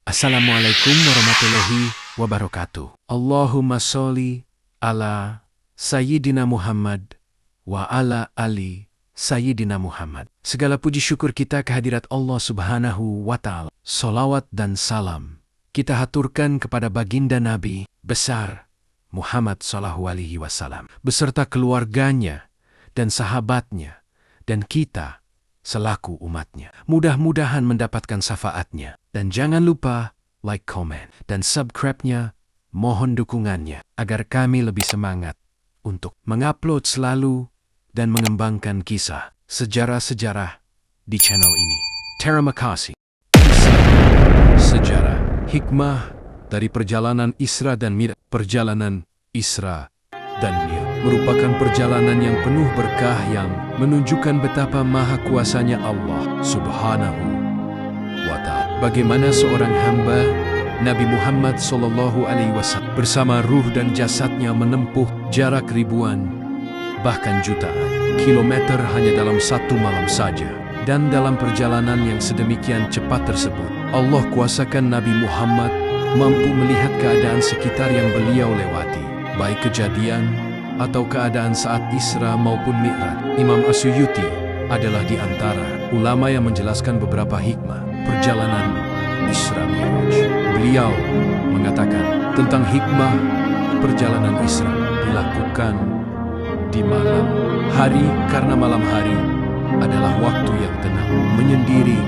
Assalamualaikum warahmatullahi wabarakatuh. Allahumma sholli ala Sayyidina Muhammad wa ala ali Sayyidina Muhammad. Segala puji syukur kita kehadirat Allah Subhanahu wa Ta'ala. Salawat dan salam kita haturkan kepada baginda Nabi besar Muhammad sallallahu alaihi wasallam beserta keluarganya dan sahabatnya dan kita selaku umatnya. Mudah-mudahan mendapatkan syafaatnya. Dan jangan lupa like, comment, dan subscribe-nya. Mohon dukungannya agar kami lebih semangat untuk mengupload selalu dan mengembangkan kisah sejarah-sejarah di channel ini. Terima kasih. Sejarah hikmah dari perjalanan Isra dan Mi'raj. Perjalanan Isra dan Mi'raj merupakan perjalanan yang penuh berkah yang menunjukkan betapa maha kuasanya Allah Subhanahu wa Ta'ala. Bagaimana seorang hamba Nabi Muhammad sallallahu alaihi wasallam bersama ruh dan jasadnya menempuh jarak ribuan bahkan jutaan kilometer hanya dalam satu malam saja. Dan dalam perjalanan yang sedemikian cepat tersebut, Allah kuasakan Nabi Muhammad mampu melihat keadaan sekitar yang beliau lewati, baik kejadian atau keadaan saat Isra maupun Mi'raj. Imam As-Suyuti adalah di antara ulama yang menjelaskan beberapa hikmah perjalanan Isra Mi'raj. Beliau mengatakan tentang hikmah perjalanan Isra dilakukan di malam hari karena malam hari adalah waktu yang tenang, menyendiri,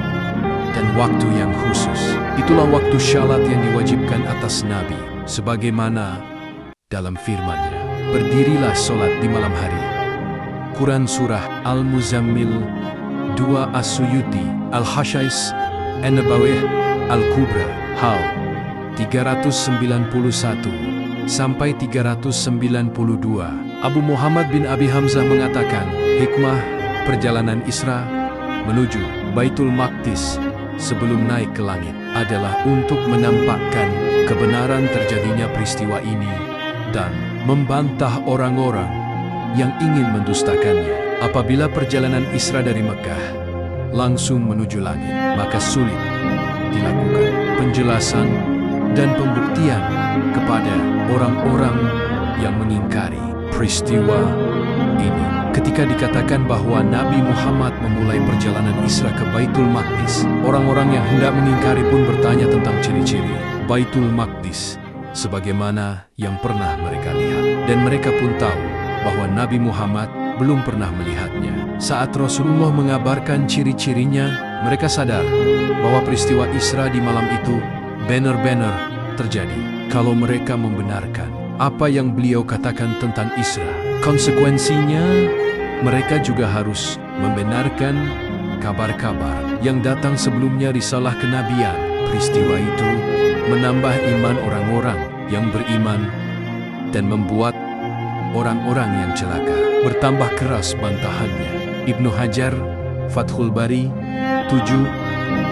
dan waktu yang khusus. Itulah waktu syalat yang diwajibkan atas Nabi, sebagaimana dalam firman-Nya, berdirilah solat di malam hari. Quran Surah Al-Muzammil 2 As-Suyuti Al-Hashais An-Nabawih Al-Kubra Hal 391 sampai 392. Abu Muhammad bin Abi Hamzah mengatakan, hikmah perjalanan Isra menuju Baitul Maqdis sebelum naik ke langit adalah untuk menampakkan kebenaran terjadinya peristiwa ini dan membantah orang-orang yang ingin mendustakannya. Apabila perjalanan Isra dari Mekah langsung menuju langit, maka sulit dilakukan penjelasan dan pembuktian kepada orang-orang yang mengingkari peristiwa ini. Ketika dikatakan bahwa Nabi Muhammad memulai perjalanan Isra ke Baitul Maqdis, orang-orang yang hendak mengingkari pun bertanya tentang ciri-ciri Baitul Maqdis sebagaimana yang pernah mereka lihat. Dan mereka pun tahu bahwa Nabi Muhammad belum pernah melihatnya. Saat Rasulullah mengabarkan ciri-cirinya, mereka sadar bahwa peristiwa Isra di malam itu benar-benar terjadi. Kalau mereka membenarkan apa yang beliau katakan tentang Isra, konsekuensinya mereka juga harus membenarkan kabar-kabar yang datang sebelumnya risalah kenabian. Peristiwa itu menambah iman orang-orang yang beriman dan membuat orang-orang yang celaka bertambah keras bantahannya. Ibnu Hajar Fathul Bari 7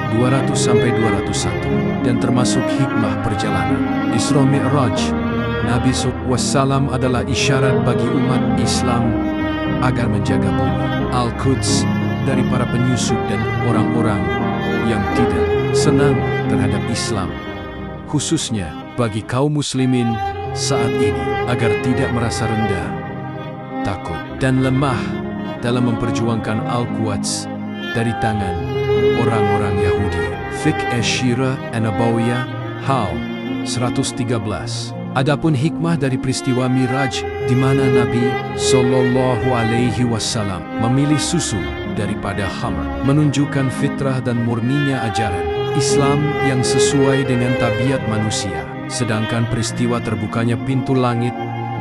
200-201. Dan termasuk hikmah perjalanan Isra Mi'raj Nabi SAW adalah isyarat bagi umat Islam agar menjaga bumi Al-Quds dari para penyusup dan orang-orang yang tidak senang terhadap Islam, khususnya bagi kaum muslimin saat ini, agar tidak merasa rendah, takut, dan lemah dalam memperjuangkan Al-Quds dari tangan orang-orang Yahudi. Fiqh Ash-Shira An-Nabawiyah Hal 113. Adapun hikmah dari peristiwa Miraj di mana Nabi sallallahu alaihi wasallam memilih susu daripada khamr, menunjukkan fitrah dan murninya ajaran Islam yang sesuai dengan tabiat manusia. Sedangkan peristiwa terbukanya pintu langit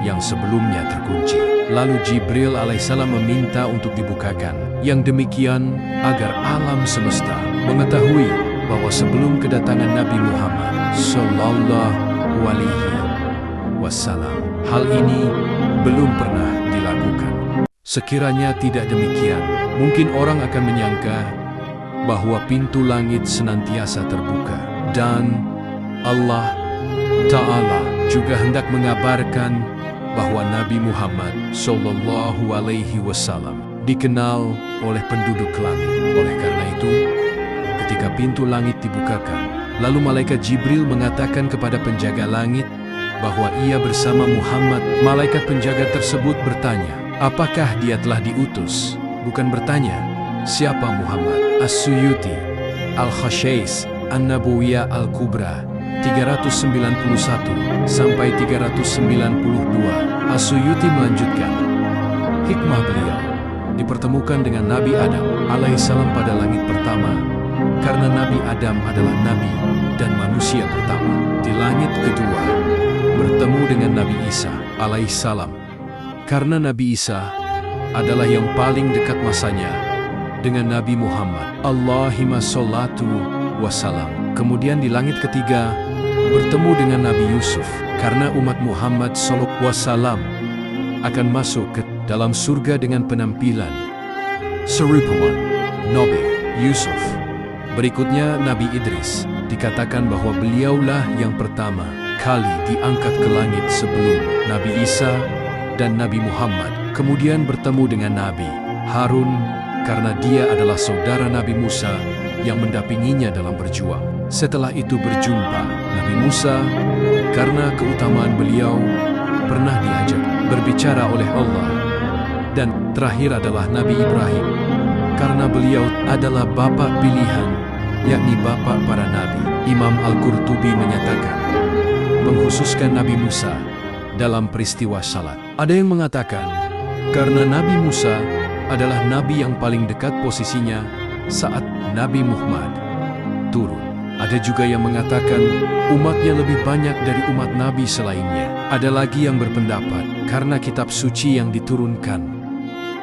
yang sebelumnya terkunci, lalu Jibril alaihissalam meminta untuk dibukakan. Yang demikian agar alam semesta mengetahui bahwa sebelum kedatangan Nabi Muhammad sallallahu alaihi wasallam, hal ini belum pernah dilakukan. Sekiranya tidak demikian, mungkin orang akan menyangka bahwa pintu langit senantiasa terbuka. Dan Allah Ta'ala juga hendak mengabarkan bahwa Nabi Muhammad sallallahu alaihi wasallam dikenal oleh penduduk langit. Oleh karena itu, ketika pintu langit dibukakan, Lalu malaikat Jibril mengatakan kepada penjaga langit bahwa ia bersama Muhammad. Malaikat penjaga tersebut bertanya, apakah dia telah diutus? Bukan bertanya, siapa Muhammad? As-Suyuti, Al-Khashais, An-Nabawiyah Al-Kubra, 391 sampai 392. As-Suyuti melanjutkan, hikmah beliau dipertemukan dengan Nabi Adam alaihissalam pada langit pertama, karena Nabi Adam adalah Nabi dan manusia pertama. Di langit kedua, bertemu dengan Nabi Isa alaihissalam, karena Nabi Isa adalah yang paling dekat masanya dengan Nabi Muhammad. Allahumma sholatu wassalam. Kemudian di langit ketiga, bertemu dengan Nabi Yusuf, karena umat Muhammad sallallahu alaihi wasallam akan masuk ke dalam surga dengan penampilan serupa Nabi Yusuf. Berikutnya Nabi Idris, dikatakan bahwa beliaulah yang pertama kali diangkat ke langit sebelum Nabi Isa dan Nabi Muhammad. Kemudian bertemu dengan Nabi Harun, karena dia adalah saudara Nabi Musa yang mendampinginya dalam berjuang. Setelah itu berjumpa Nabi Musa, karena keutamaan beliau pernah diajak berbicara oleh Allah. Dan terakhir adalah Nabi Ibrahim, karena beliau adalah bapa pilihan, yakni bapa para nabi. Imam Al-Qurtubi menyatakan, mengkhususkan Nabi Musa dalam peristiwa salat. Ada yang mengatakan, karena Nabi Musa adalah nabi yang paling dekat posisinya saat Nabi Muhammad turun. Ada juga yang mengatakan umatnya lebih banyak dari umat nabi selainnya. Ada lagi yang berpendapat karena kitab suci yang diturunkan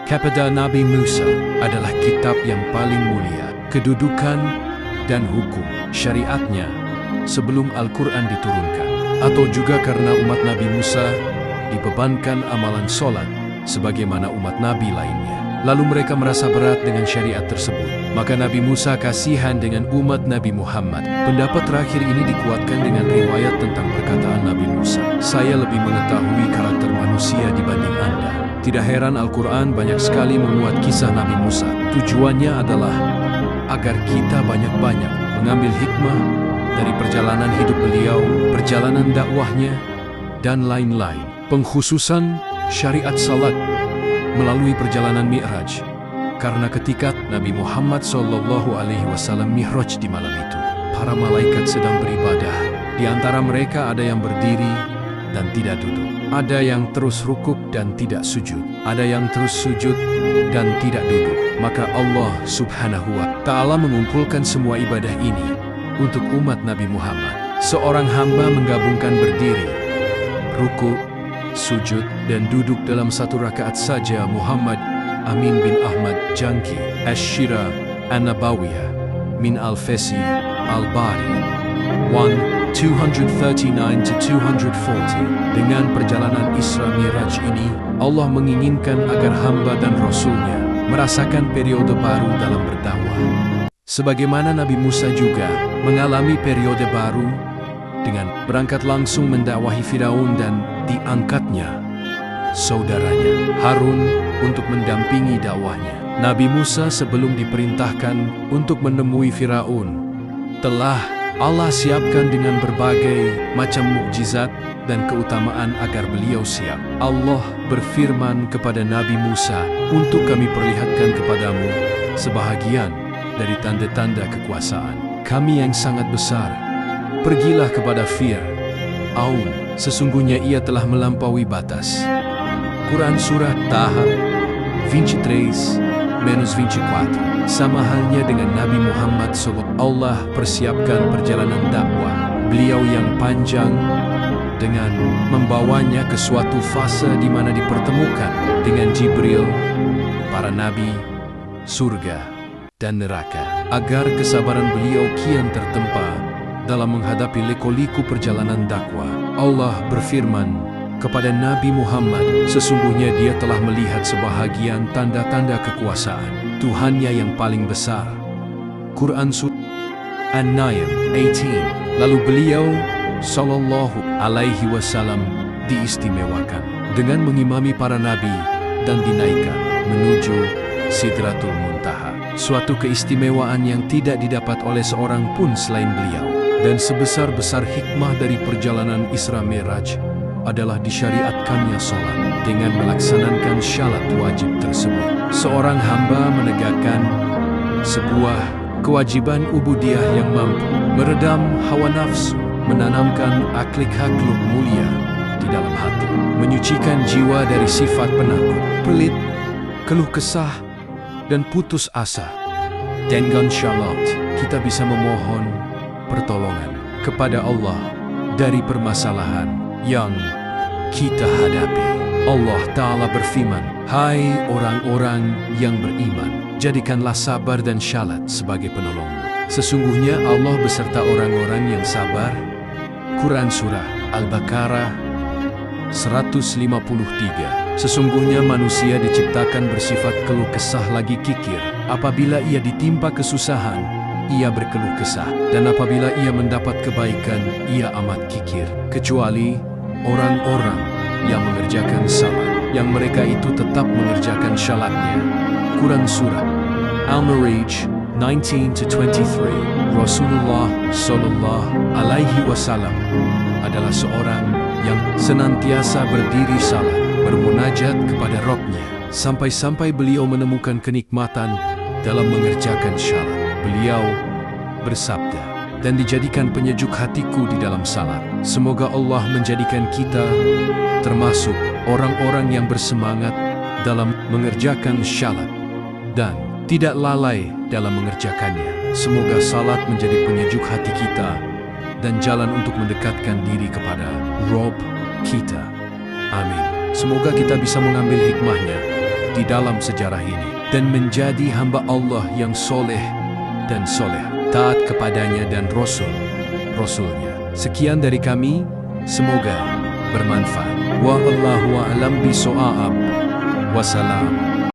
kepada Nabi Musa adalah kitab yang paling mulia, kedudukan dan hukum syariatnya sebelum Al-Quran diturunkan. Atau juga karena umat Nabi Musa dibebankan amalan sholat sebagaimana umat nabi lainnya. Lalu mereka merasa berat dengan syariat tersebut. Maka Nabi Musa kasihan dengan umat Nabi Muhammad. Pendapat terakhir ini dikuatkan dengan riwayat tentang perkataan Nabi Musa. Saya lebih mengetahui karakter manusia dibanding Anda. Tidak heran Al-Quran banyak sekali memuat kisah Nabi Musa. Tujuannya adalah agar kita banyak-banyak mengambil hikmah dari perjalanan hidup beliau, perjalanan dakwahnya, dan lain-lain. Pengkhususan syariat salat melalui perjalanan Mi'raj, karena ketika Nabi Muhammad SAW Mi'raj di malam itu, para malaikat sedang beribadah. Di antara mereka ada yang berdiri dan tidak duduk, ada yang terus rukuk dan tidak sujud, ada yang terus sujud dan tidak duduk. Maka Allah Subhanahu wa Ta'ala mengumpulkan semua ibadah ini untuk umat Nabi Muhammad. Seorang hamba menggabungkan berdiri, rukuk, sujud dan duduk dalam satu rakaat saja. Muhammad Amin bin Ahmad Janki Ash-Shira An-Nabawiyah min Al-Fesi Al-Bari 239-240. Dengan perjalanan Isra Miraj ini, Allah menginginkan agar hamba dan Rasulnya merasakan periode baru dalam berdakwah. Sebagaimana Nabi Musa juga mengalami periode baru dengan berangkat langsung mendakwahi Firaun dan diangkatnya saudaranya Harun untuk mendampingi dakwahnya. Nabi Musa sebelum diperintahkan untuk menemui Firaun telah Allah siapkan dengan berbagai macam mukjizat dan keutamaan agar beliau siap. Allah berfirman kepada Nabi Musa, untuk kami perlihatkan kepadamu sebahagian dari tanda-tanda kekuasaan kami yang sangat besar. Pergilah kepada Fir'aun, sesungguhnya ia telah melampaui batas. Quran Surah Taha 23-24. Sama halnya dengan Nabi Muhammad SAW, Allah persiapkan perjalanan dakwah beliau yang panjang dengan membawanya ke suatu fase di mana dipertemukan dengan Jibril, para nabi, surga, dan neraka, agar kesabaran beliau kian tertempa dalam menghadapi liku-liku perjalanan dakwah. Allah berfirman kepada Nabi Muhammad, sesungguhnya dia telah melihat sebahagian tanda-tanda kekuasaan Tuhannya yang paling besar. Quran Surah An-Naim 18. Lalu beliau Sallallahu Alaihi Wasallam diistimewakan dengan mengimami para nabi dan dinaikkan menuju Sidratul Muntaha, suatu keistimewaan yang tidak didapat oleh seorang pun selain beliau. Dan sebesar-besar hikmah dari perjalanan Isra Mi'raj adalah disyariatkannya sholat. Dengan melaksanakan syarat wajib tersebut, seorang hamba menegakkan sebuah kewajiban ubudiyah yang mampu meredam hawa nafsu, menanamkan akhlak mulia di dalam hati, menyucikan jiwa dari sifat penakut, pelit, keluh kesah, dan putus asa. Dengan syarat, kita bisa memohon pertolongan kepada Allah dari permasalahan yang kita hadapi. Allah Ta'ala berfirman, "Hai orang-orang yang beriman, jadikanlah sabar dan syalat sebagai penolongmu. Sesungguhnya Allah beserta orang-orang yang sabar." Quran Surah Al-Baqarah 153. Sesungguhnya manusia diciptakan bersifat keluh kesah lagi kikir. Apabila ia ditimpa kesusahan, ia berkeluh kesah. Dan apabila ia mendapat kebaikan, ia amat kikir. Kecuali orang-orang yang mengerjakan salat, yang mereka itu tetap mengerjakan syalatnya. Quran Surah Al-Ma'arij 19-23. Rasulullah Sallallahu Alaihi Wasallam adalah seorang yang senantiasa berdiri salat, bermunajat kepada Rabb-Nya, sampai-sampai beliau menemukan kenikmatan dalam mengerjakan syalat. Beliau bersabda, "Dan dijadikan penyejuk hatiku di dalam salat." Semoga Allah menjadikan kita termasuk orang-orang yang bersemangat dalam mengerjakan syalat dan tidak lalai dalam mengerjakannya. Semoga salat menjadi penyejuk hati kita dan jalan untuk mendekatkan diri kepada Rabb kita. Amin. Semoga kita bisa mengambil hikmahnya di dalam sejarah ini dan menjadi hamba Allah yang soleh dan soleh, taat kepadanya dan Rasulnya. Sekian dari kami, semoga bermanfaat. Wallahu a'lam bishawab. Wassalam.